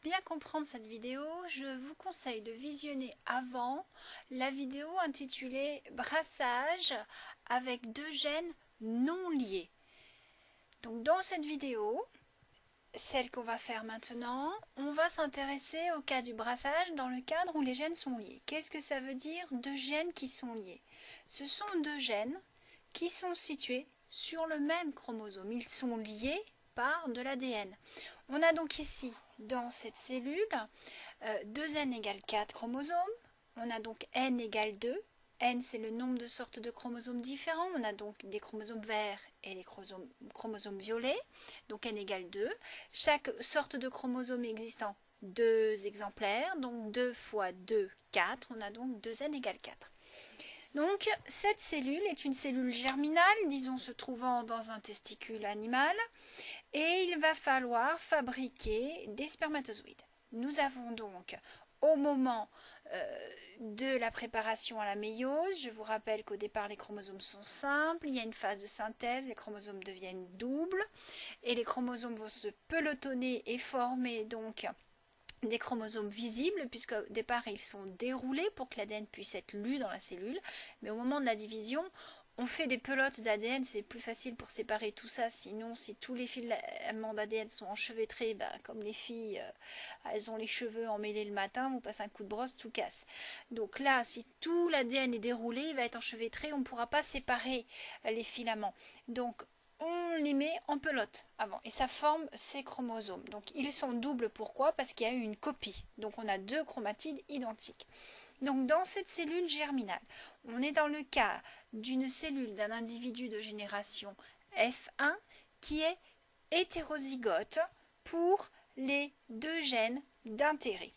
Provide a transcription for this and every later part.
bien comprendre cette vidéo, je vous conseille de visionner avant la vidéo intitulée Brassage avec deux gènes non liés. Donc dans cette vidéo, celle qu'on va faire maintenant, on va s'intéresser au cas du brassage dans le cadre où les gènes sont liés. Qu'est-ce que ça veut dire deux gènes qui sont liés? Ce sont deux gènes qui sont situés sur le même chromosome. Ils sont liés par de l'ADN. On a donc ici, dans cette cellule, 2n égale 4 chromosomes. On a donc n égale 2. N, c'est le nombre de sortes de chromosomes différents. On a donc des chromosomes verts et des chromosomes violets. Donc n égale 2. Chaque sorte de chromosome existant 2 exemplaires. Donc 2 fois 2, 4. On a donc 2n égale 4. Donc, cette cellule est une cellule germinale, disons se trouvant dans un testicule animal, et il va falloir fabriquer des spermatozoïdes. Nous avons donc, au moment de la préparation à la méiose, je vous rappelle qu'au départ les chromosomes sont simples, il y a une phase de synthèse, les chromosomes deviennent doubles, et les chromosomes vont se pelotonner et former donc des chromosomes visibles, puisqu'au départ ils sont déroulés pour que l'ADN puisse être lu dans la cellule, mais au moment de la division, on fait des pelotes d'ADN, c'est plus facile pour séparer tout ça, sinon si tous les filaments d'ADN sont enchevêtrés, comme les filles, elles ont les cheveux emmêlés le matin, vous passez un coup de brosse, tout casse. Donc là, si tout l'ADN est déroulé, il va être enchevêtré, on ne pourra pas séparer les filaments. Donc on les met en pelote avant et ça forme ces chromosomes. Donc ils sont doubles, pourquoi? Parce qu'il y a eu une copie. Donc on a deux chromatides identiques. Donc dans cette cellule germinale, on est dans le cas d'une cellule d'un individu de génération F1 qui est hétérozygote pour les deux gènes d'intérêt.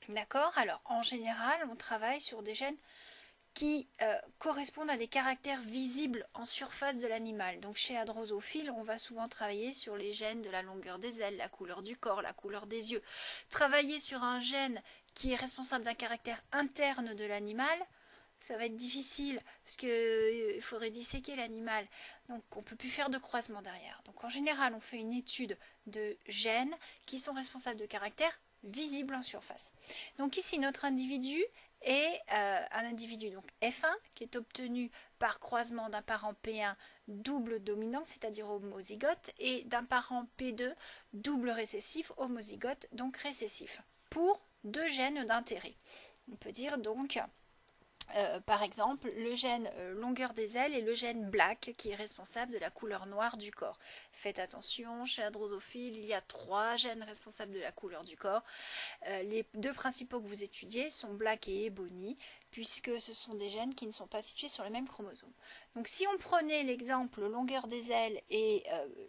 D'accord? Alors en général, on travaille sur des gènes qui correspondent à des caractères visibles en surface de l'animal. Donc chez la drosophile, on va souvent travailler sur les gènes de la longueur des ailes, la couleur du corps, la couleur des yeux. Travailler sur un gène qui est responsable d'un caractère interne de l'animal, ça va être difficile parce qu'il faudrait disséquer l'animal. Donc on ne peut plus faire de croisement derrière. Donc en général, on fait une étude de gènes qui sont responsables de caractères visibles en surface. Donc ici, notre individu est un individu donc F1 qui est obtenu par croisement d'un parent P1 double dominant, c'est-à-dire homozygote, et d'un parent P2 double récessif, homozygote, donc récessif, pour deux gènes d'intérêt. On peut dire donc par exemple le gène longueur des ailes et le gène BLAC qui est responsable de la couleur noire du corps. Faites attention, chez la drosophile, il y a 3 gènes responsables de la couleur du corps. Les deux principaux que vous étudiez sont BLAC et Ebony, puisque ce sont des gènes qui ne sont pas situés sur le même chromosome. Donc si on prenait l'exemple longueur des ailes et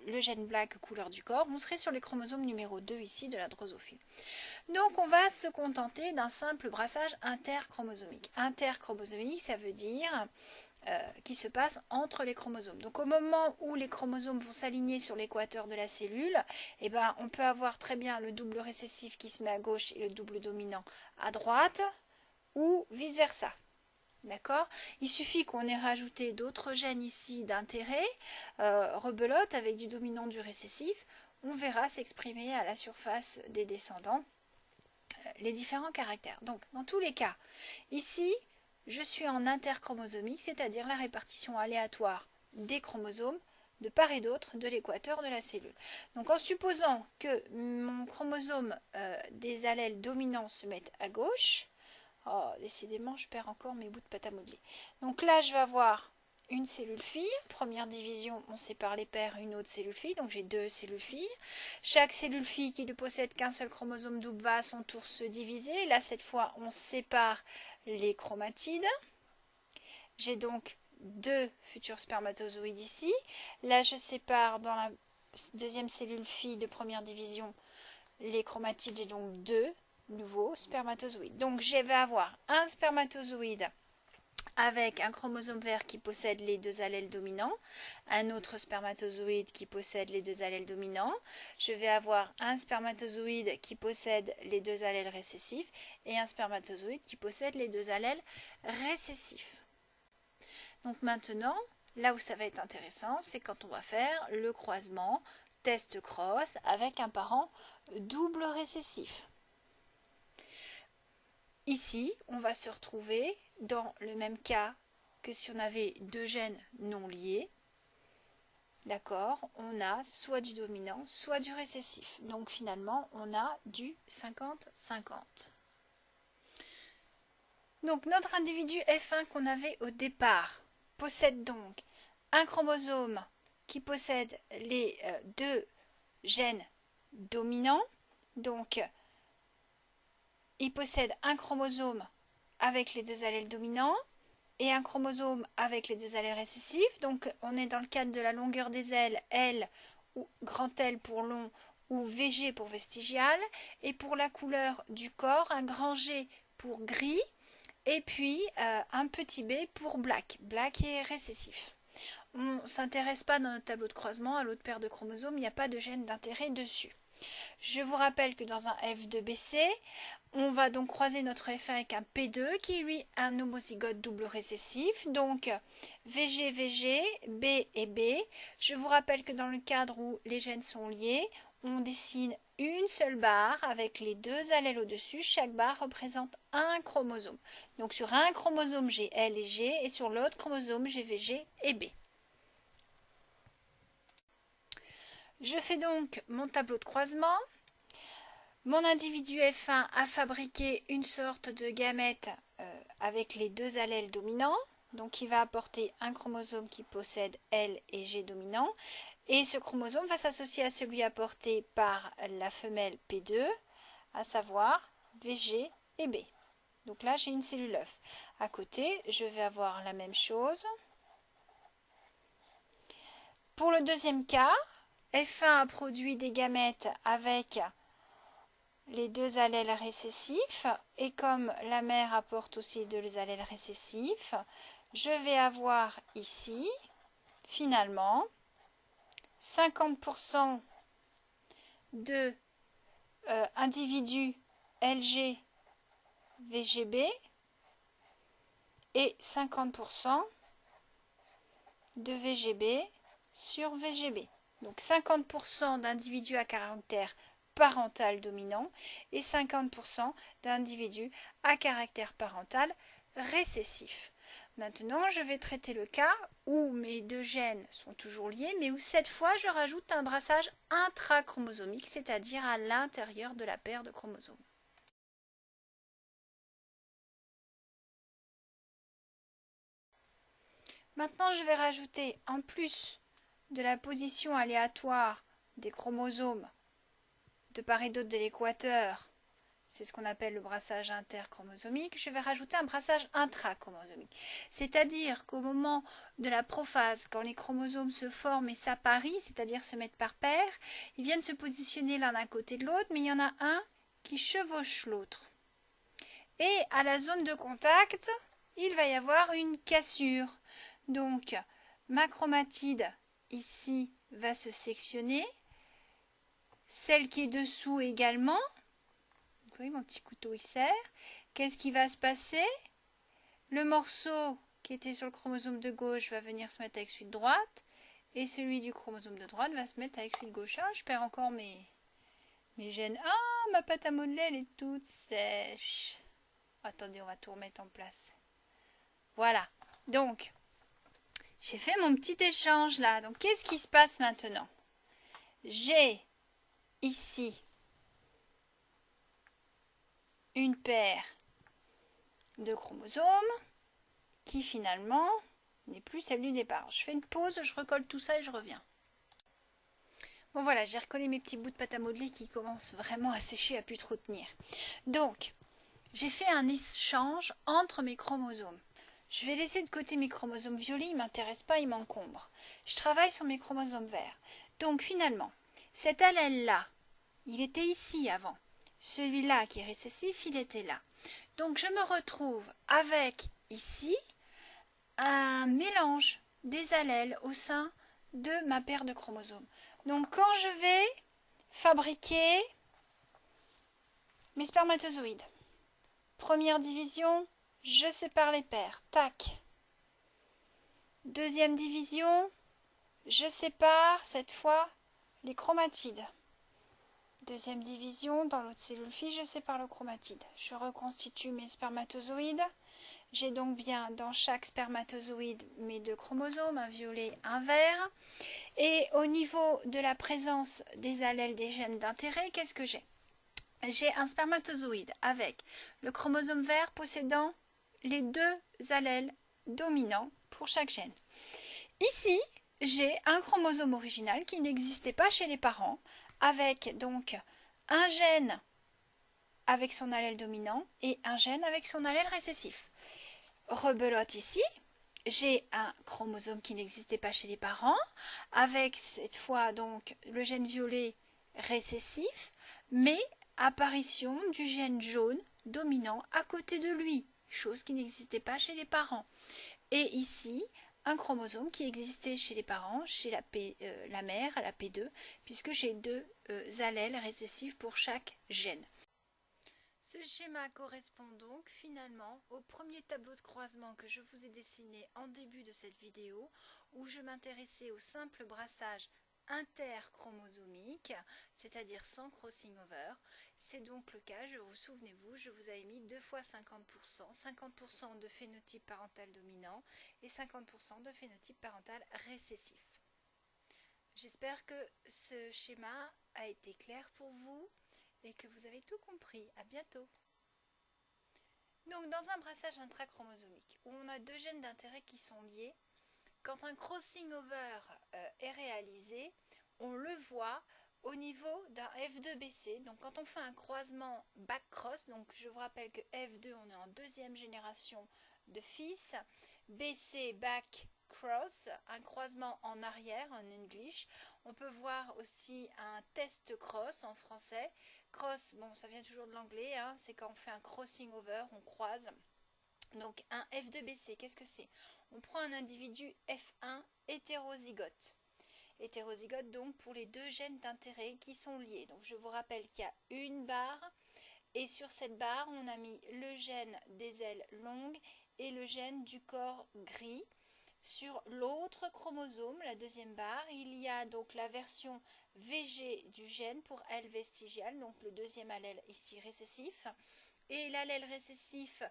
le gène BLAC couleur du corps, on serait sur les chromosomes numéro 2 ici de la drosophile. Donc on va se contenter d'un simple brassage interchromosomique. Interchromosomique, ça veut dire qui se passe entre les chromosomes. Donc au moment où les chromosomes vont s'aligner sur l'équateur de la cellule, on peut avoir très bien le double récessif qui se met à gauche et le double dominant à droite, ou vice versa. D'accord? Il suffit qu'on ait rajouté d'autres gènes ici d'intérêt, rebelote avec du dominant, du récessif, on verra s'exprimer à la surface des descendants les différents caractères. Donc dans tous les cas, ici je suis en interchromosomique, c'est-à-dire la répartition aléatoire des chromosomes de part et d'autre de l'équateur de la cellule. Donc en supposant que mon chromosome des allèles dominants se mette à gauche, décidément je perds encore mes bouts de pâte à modeler. Donc là je vais avoir une cellule fille, première division, on sépare les paires, une autre cellule fille, donc j'ai deux cellules filles. Chaque cellule fille qui ne possède qu'un seul chromosome double va à son tour se diviser. Là, cette fois, on sépare les chromatides. J'ai donc deux futurs spermatozoïdes ici. Là, je sépare dans la deuxième cellule fille de première division les chromatides. J'ai donc deux nouveaux spermatozoïdes. Donc, je vais avoir un spermatozoïde avec un chromosome vert qui possède les deux allèles dominants, un autre spermatozoïde qui possède les deux allèles dominants. Je vais avoir un spermatozoïde qui possède les deux allèles récessifs et un spermatozoïde qui possède les deux allèles récessifs. Donc maintenant, là où ça va être intéressant, c'est quand on va faire le croisement test cross avec un parent double récessif. Ici, on va se retrouver dans le même cas que si on avait deux gènes non liés. D'accord, on a soit du dominant, soit du récessif. Donc finalement, on a du 50-50. Donc notre individu F1 qu'on avait au départ possède donc un chromosome qui possède les deux gènes dominants. Donc il possède un chromosome avec les deux allèles dominants et un chromosome avec les deux allèles récessifs. Donc on est dans le cadre de la longueur des ailes, L ou grand L pour long ou VG pour vestigial. Et pour la couleur du corps, un grand G pour gris et puis un petit b pour black. Black est récessif. On ne s'intéresse pas dans notre tableau de croisement à l'autre paire de chromosomes, il n'y a pas de gène d'intérêt dessus. Je vous rappelle que dans un F2BC, on va donc croiser notre F1 avec un P2 qui est lui un homozygote double récessif, donc VG, VG, B et B. Je vous rappelle que dans le cadre où les gènes sont liés, on dessine une seule barre avec les deux allèles au-dessus. Chaque barre représente un chromosome. Donc sur un chromosome, j'ai L et G et sur l'autre chromosome, j'ai VG et B. Je fais donc mon tableau de croisement. Mon individu F1 a fabriqué une sorte de gamète avec les deux allèles dominants. Donc il va apporter un chromosome qui possède L et G dominants. Et ce chromosome va s'associer à celui apporté par la femelle P2, à savoir VG et B. Donc là, j'ai une cellule œuf. À côté, je vais avoir la même chose. Pour le deuxième cas, F1 a produit des gamètes avec les deux allèles récessifs. Et comme la mère apporte aussi deux allèles récessifs, je vais avoir ici, finalement, 50% de individus LG VGB et 50% de VGB sur VGB. Donc 50% d'individus à caractère parental dominant et 50% d'individus à caractère parental récessif. Maintenant, je vais traiter le cas où mes deux gènes sont toujours liés, mais où cette fois, je rajoute un brassage intrachromosomique, c'est-à-dire à l'intérieur de la paire de chromosomes. Maintenant, je vais rajouter, en plus de la position aléatoire des chromosomes de part et d'autre de l'équateur, c'est ce qu'on appelle le brassage interchromosomique, je vais rajouter un brassage intrachromosomique. C'est-à-dire qu'au moment de la prophase, quand les chromosomes se forment et s'apparient, c'est-à-dire se mettent par paire, ils viennent se positionner l'un à côté de l'autre, mais il y en a un qui chevauche l'autre. Et à la zone de contact, il va y avoir une cassure. Donc, ma chromatide, ici, va se sectionner. Celle qui est dessous également. Vous voyez, mon petit couteau, il serre. Qu'est-ce qui va se passer? Le morceau qui était sur le chromosome de gauche va venir se mettre avec celui de droite. Et celui du chromosome de droite va se mettre avec celui de gauche. Ah, je perds encore mes gènes. Ah, ma pâte à modeler, elle est toute sèche. Attendez, on va tout remettre en place. Voilà. Donc, j'ai fait mon petit échange là. Donc, qu'est-ce qui se passe maintenant? J'ai ici une paire de chromosomes qui finalement n'est plus celle du départ. Je fais une pause, je recolle tout ça et je reviens. Bon voilà, j'ai recollé mes petits bouts de pâte à modeler qui commencent vraiment à sécher, à plus trop tenir. Donc, j'ai fait un échange entre mes chromosomes. Je vais laisser de côté mes chromosomes violets, ils ne m'intéressent pas, ils m'encombrent. Je travaille sur mes chromosomes verts. Donc finalement, cet allèle-là, il était ici avant. Celui-là qui est récessif, il était là. Donc je me retrouve avec ici un mélange des allèles au sein de ma paire de chromosomes. Donc quand je vais fabriquer mes spermatozoïdes, première division, je sépare les paires. Tac. Deuxième division, je sépare cette fois les chromatides. Deuxième division, dans l'autre cellule fille, je sépare le chromatide. Je reconstitue mes spermatozoïdes. J'ai donc bien dans chaque spermatozoïde mes deux chromosomes, un violet, un vert. Et au niveau de la présence des allèles des gènes d'intérêt, qu'est-ce que j'ai? J'ai un spermatozoïde avec le chromosome vert possédant les deux allèles dominants pour chaque gène. Ici, j'ai un chromosome original qui n'existait pas chez les parents, avec donc un gène avec son allèle dominant et un gène avec son allèle récessif. Rebelote ici, j'ai un chromosome qui n'existait pas chez les parents, avec cette fois donc le gène violet récessif, mais apparition du gène jaune dominant à côté de lui, chose qui n'existait pas chez les parents. Et ici, un chromosome qui existait chez les parents, chez la mère, à la P2, puisque j'ai deux allèles récessifs pour chaque gène. Ce schéma correspond donc finalement au premier tableau de croisement que je vous ai dessiné en début de cette vidéo, où je m'intéressais au simple brassage interchromosomique, c'est-à-dire sans crossing over. C'est donc le cas, souvenez-vous, je vous avais mis 2 fois 50%, 50% de phénotype parental dominant et 50% de phénotype parental récessif. J'espère que ce schéma a été clair pour vous et que vous avez tout compris. À bientôt. Donc dans un brassage intrachromosomique où on a deux gènes d'intérêt qui sont liés, quand un crossing over est réalisé, on le voit au niveau d'un F2BC. Donc quand on fait un croisement back-cross, donc je vous rappelle que F2 on est en deuxième génération de fils, BC back-cross, un croisement en arrière en English. On peut voir aussi un test cross en français. Cross, bon ça vient toujours de l'anglais, hein, c'est quand on fait un crossing over, on croise. Donc un F2BC, qu'est-ce que c'est? On prend un individu F1 hétérozygote. Hétérozygote donc pour les deux gènes d'intérêt qui sont liés. Donc je vous rappelle qu'il y a une barre et sur cette barre on a mis le gène des ailes longues et le gène du corps gris. Sur l'autre chromosome, la deuxième barre, il y a donc la version VG du gène pour L vestigial, donc le deuxième allèle ici récessif, et l'allèle récessif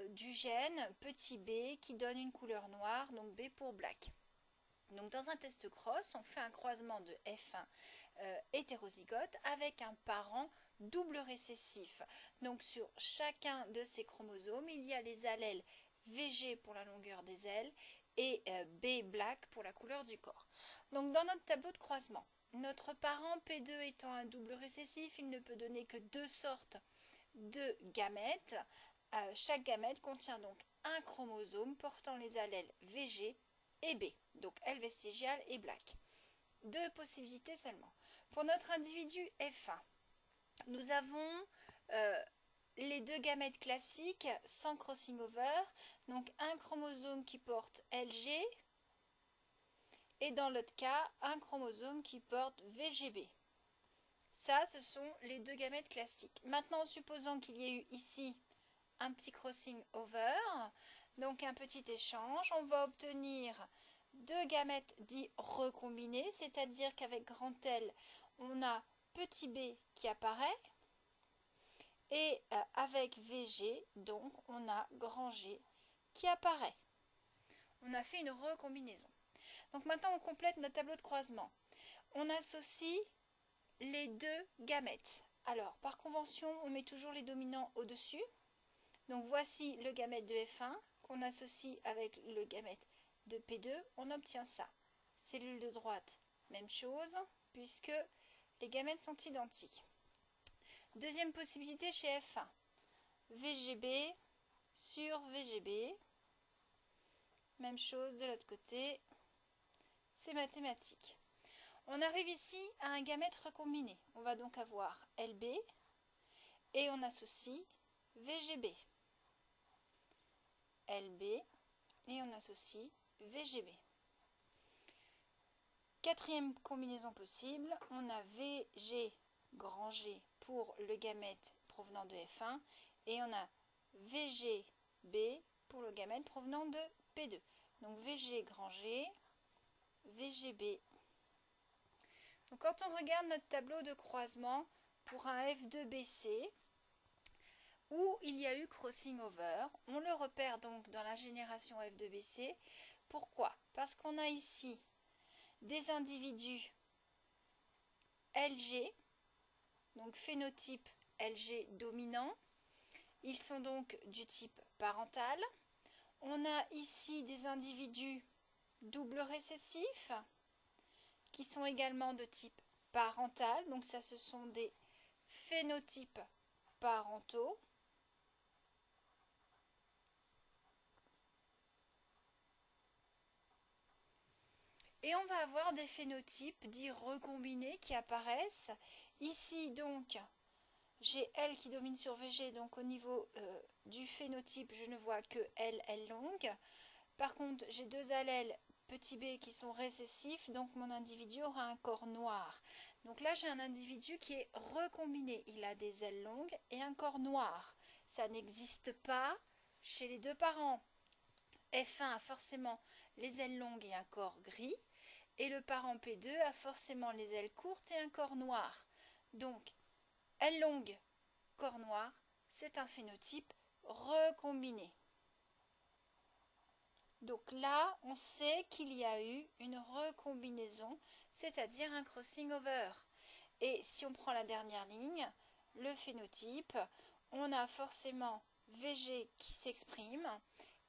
du gène petit b qui donne une couleur noire, donc B pour black. Donc dans un test cross, on fait un croisement de F1 hétérozygote avec un parent double récessif. Donc sur chacun de ces chromosomes, il y a les allèles VG pour la longueur des ailes et B black pour la couleur du corps. Donc dans notre tableau de croisement, notre parent P2 étant un double récessif, il ne peut donner que deux sortes de gamètes. Chaque gamète contient donc un chromosome portant les allèles VG et B, donc L vestigial et black. Deux possibilités seulement. Pour notre individu F1, nous avons les deux gamètes classiques sans crossing over, donc un chromosome qui porte LG et dans l'autre cas un chromosome qui porte VGB. Ça, ce sont les deux gamètes classiques. Maintenant, supposons qu'il y ait eu ici un petit crossing over, donc un petit échange, on va obtenir deux gamètes dits recombinés, c'est-à-dire qu'avec grand L, on a petit b qui apparaît, et avec VG, donc on a grand G qui apparaît. On a fait une recombinaison. Donc maintenant, on complète notre tableau de croisement. On associe les deux gamètes. Alors, par convention, on met toujours les dominants au-dessus. Donc voici le gamète de F1 qu'on associe avec le gamète de P2. On obtient ça. Cellule de droite, même chose, puisque les gamètes sont identiques. Deuxième possibilité chez F1. VGB sur VGB. Même chose de l'autre côté. C'est mathématique. On arrive ici à un gamète recombiné. On va donc avoir LB et on associe VGB. LB et on associe VGB. Quatrième combinaison possible, on a VG grand G pour le gamète provenant de F1 et on a VGB pour le gamète provenant de P2. Donc VG grand G, VGB. Donc quand on regarde notre tableau de croisement pour un F2BC, où il y a eu crossing over, on le repère donc dans la génération F2BC. Pourquoi? Parce qu'on a ici des individus LG, donc phénotype LG dominant. Ils sont donc du type parental. On a ici des individus double récessifs qui sont également de type parental. Donc ça, ce sont des phénotypes parentaux. Et on va avoir des phénotypes dits recombinés qui apparaissent. Ici donc, j'ai L qui domine sur VG, donc au niveau du phénotype, je ne vois que L longue. Par contre, j'ai deux allèles petit b qui sont récessifs, donc mon individu aura un corps noir. Donc là, j'ai un individu qui est recombiné. Il a des ailes longues et un corps noir. Ça n'existe pas chez les deux parents. F1 a forcément les ailes longues et un corps gris. Et le parent P2 a forcément les ailes courtes et un corps noir. Donc, aile longue, corps noir, c'est un phénotype recombiné. Donc là, on sait qu'il y a eu une recombinaison, c'est-à-dire un crossing over. Et si on prend la dernière ligne, le phénotype, on a forcément VG qui s'exprime.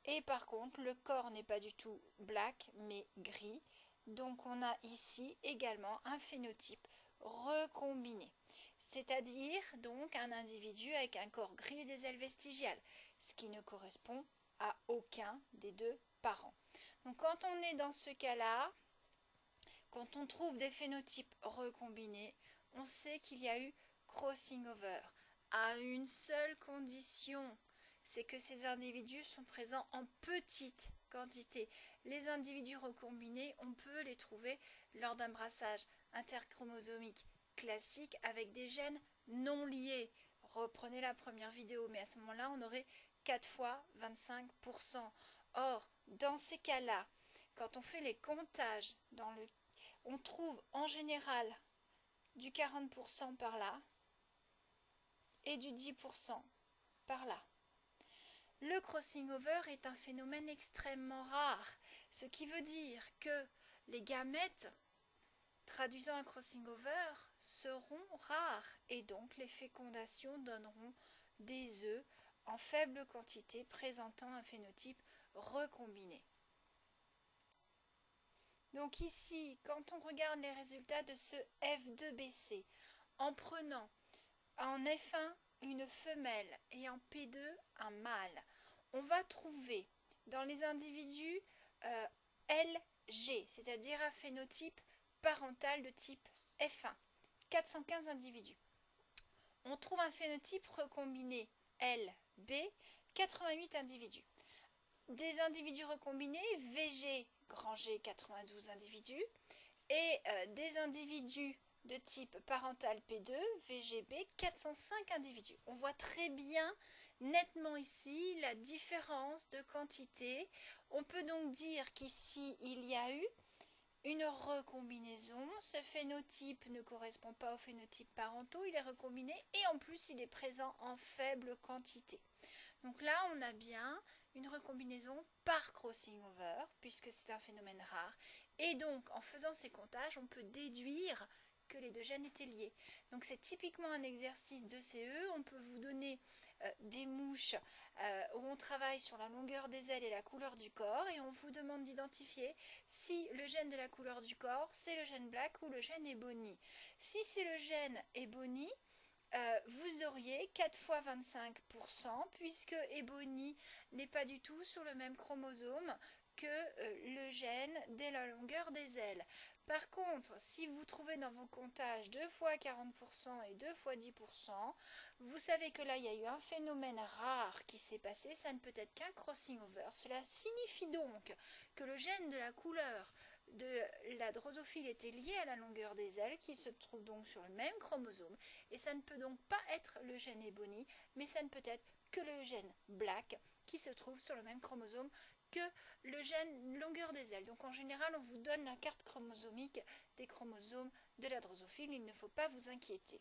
Et par contre, le corps n'est pas du tout black, mais gris. Donc on a ici également un phénotype recombiné, c'est-à-dire donc un individu avec un corps gris et des ailes vestigiales, ce qui ne correspond à aucun des deux parents. Donc quand on est dans ce cas-là, quand on trouve des phénotypes recombinés, on sait qu'il y a eu crossing over, à une seule condition, c'est que ces individus sont présents en petite quantité. Les individus recombinés, on peut les trouver lors d'un brassage interchromosomique classique avec des gènes non liés. Reprenez la première vidéo, mais à ce moment-là, on aurait 4 fois 25%. Or, dans ces cas-là, quand on fait les comptages, on trouve en général du 40% par là et du 10% par là. Le crossing over est un phénomène extrêmement rare, ce qui veut dire que les gamètes traduisant un crossing over seront rares et donc les fécondations donneront des œufs en faible quantité présentant un phénotype recombiné. Donc ici, quand on regarde les résultats de ce F2BC, en prenant en F1 une femelle et en P2 un mâle, on va trouver dans les individus LG, c'est-à-dire un phénotype parental de type F1, 415 individus. On trouve un phénotype recombiné LB, 88 individus. Des individus recombinés VG, grand G, 92 individus, et des individus de type parental P2, VGB, 405 individus. On voit très bien, nettement ici, la différence de quantité. On peut donc dire qu'ici, il y a eu une recombinaison. Ce phénotype ne correspond pas au phénotype parentaux, il est recombiné et en plus, il est présent en faible quantité. Donc là, on a bien une recombinaison par crossing over, puisque c'est un phénomène rare. Et donc, en faisant ces comptages, on peut déduire que les deux gènes étaient liés. Donc c'est typiquement un exercice de CE. On peut vous donner des mouches où on travaille sur la longueur des ailes et la couleur du corps, et on vous demande d'identifier si le gène de la couleur du corps, c'est le gène black ou le gène ebony. Si c'est le gène ebony, vous auriez 4 fois 25%, puisque ebony n'est pas du tout sur le même chromosome que le gène de la longueur des ailes. Par contre, si vous trouvez dans vos comptages 2 fois 40% et 2 fois 10%, vous savez que là, il y a eu un phénomène rare qui s'est passé, ça ne peut être qu'un crossing over. Cela signifie donc que le gène de la couleur de la drosophile était lié à la longueur des ailes, qui se trouve donc sur le même chromosome, et ça ne peut donc pas être le gène ebony, mais ça ne peut être que le gène black, qui se trouve sur le même chromosome que le gène longueur des ailes. Donc en général, on vous donne la carte chromosomique des chromosomes de la drosophile, il ne faut pas vous inquiéter.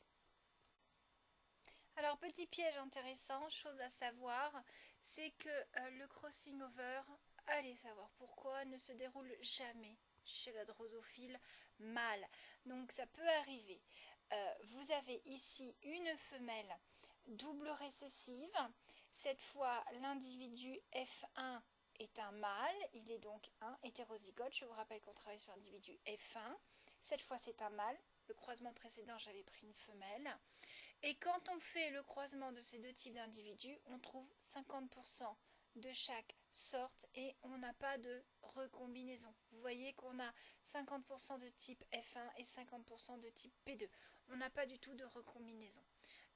Alors petit piège intéressant, chose à savoir, c'est que le crossing over, allez savoir pourquoi, ne se déroule jamais chez la drosophile mâle. Donc ça peut arriver. Vous avez ici une femelle double récessive. Cette fois, l'individu F1 est un mâle, il est donc un hétérozygote. Je vous rappelle qu'on travaille sur l'individu F1. Cette fois, c'est un mâle. Le croisement précédent, j'avais pris une femelle. Et quand on fait le croisement de ces deux types d'individus, on trouve 50% de chaque sorte et on n'a pas de recombinaison. Vous voyez qu'on a 50% de type F1 et 50% de type P2. On n'a pas du tout de recombinaison.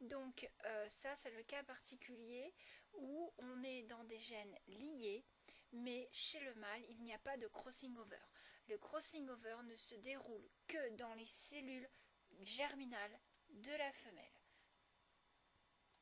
Donc ça, c'est le cas particulier où on est dans des gènes liés, mais chez le mâle, il n'y a pas de crossing over. Le crossing over ne se déroule que dans les cellules germinales de la femelle.